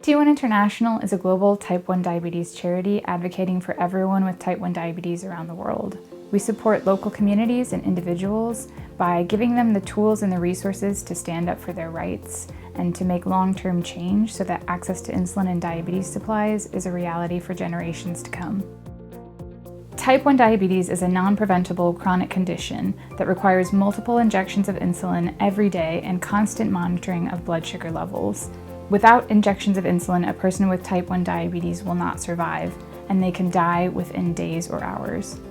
T1 International is a global type 1 diabetes charity advocating for everyone with type 1 diabetes around the world. We support local communities and individuals by giving them the tools and the resources to stand up for their rights and to make long-term change so that access to insulin and diabetes supplies is a reality for generations to come. Type 1 diabetes is a non-preventable chronic condition that requires multiple injections of insulin every day and constant monitoring of blood sugar levels. Without injections of insulin, a person with type 1 diabetes will not survive, and they can die within days or hours.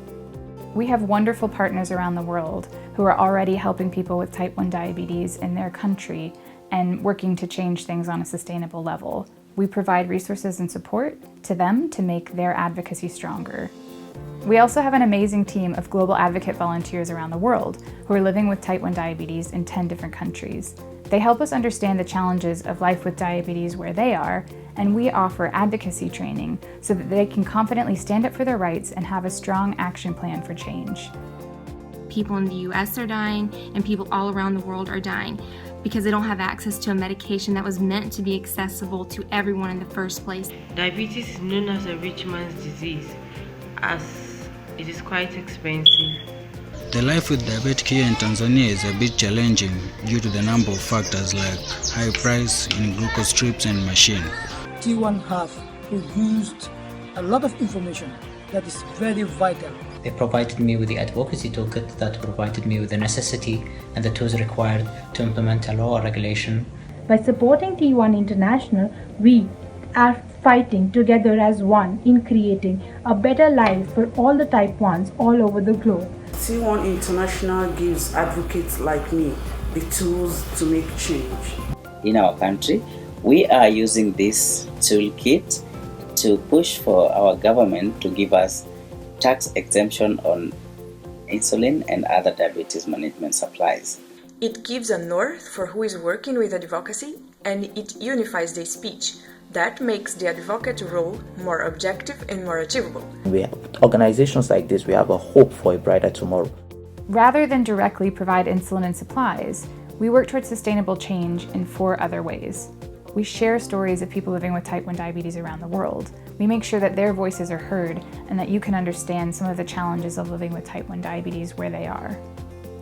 We have wonderful partners around the world who are already helping people with type 1 diabetes in their country and working to change things on a sustainable level. We provide resources and support to them to make their advocacy stronger. We also have an amazing team of global advocate volunteers around the world who are living with type 1 diabetes in 10 different countries. They help us understand the challenges of life with diabetes where they are, and we offer advocacy training so that they can confidently stand up for their rights and have a strong action plan for change. People in the US are dying, and people all around the world are dying because they don't have access to a medication that was meant to be accessible to everyone in the first place. Diabetes is known as a rich man's disease, as it is quite expensive. The life with diabetic here in Tanzania is a bit challenging due to the number of factors like high price in glucose strips and machine. T1 have produced a lot of information that is very vital. They provided me with the advocacy toolkit that provided me with the necessity and the tools required to implement a law or regulation. By supporting T1 International, we are fighting together as one in creating a better life for all the type 1s all over the globe. T1 International gives advocates like me the tools to make change. In our country, we are using this toolkit to push for our government to give us tax exemption on insulin and other diabetes management supplies. It gives a north for who is working with advocacy, and it unifies their speech. That makes the advocate role more objective and more achievable. We have organizations like this, we have a hope for a brighter tomorrow. Rather than directly provide insulin and supplies, we work towards sustainable change in 4 other ways. We share stories of people living with type 1 diabetes around the world. We make sure that their voices are heard and that you can understand some of the challenges of living with type 1 diabetes where they are.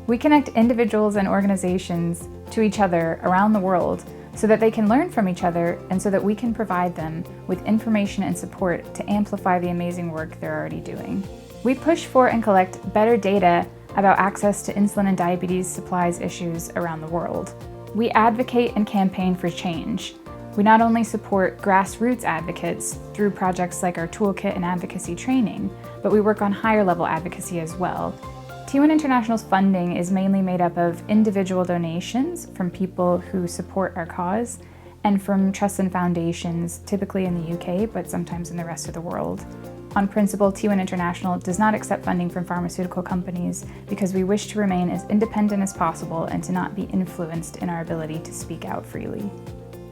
We connect individuals and organizations to each other around the world so that they can learn from each other and so that we can provide them with information and support to amplify the amazing work they're already doing. We push for and collect better data about access to insulin and diabetes supplies issues around the world. We advocate and campaign for change. We not only support grassroots advocates through projects like our toolkit and advocacy training, but we work on higher level advocacy as well. T1 International's funding is mainly made up of individual donations from people who support our cause and from trusts and foundations, typically in the UK, but sometimes in the rest of the world. On principle, T1 International does not accept funding from pharmaceutical companies because we wish to remain as independent as possible and to not be influenced in our ability to speak out freely.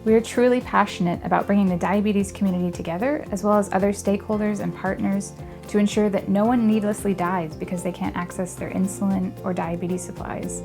We are truly passionate about bringing the diabetes community together, as well as other stakeholders and partners, to ensure that no one needlessly dies because they can't access their insulin or diabetes supplies.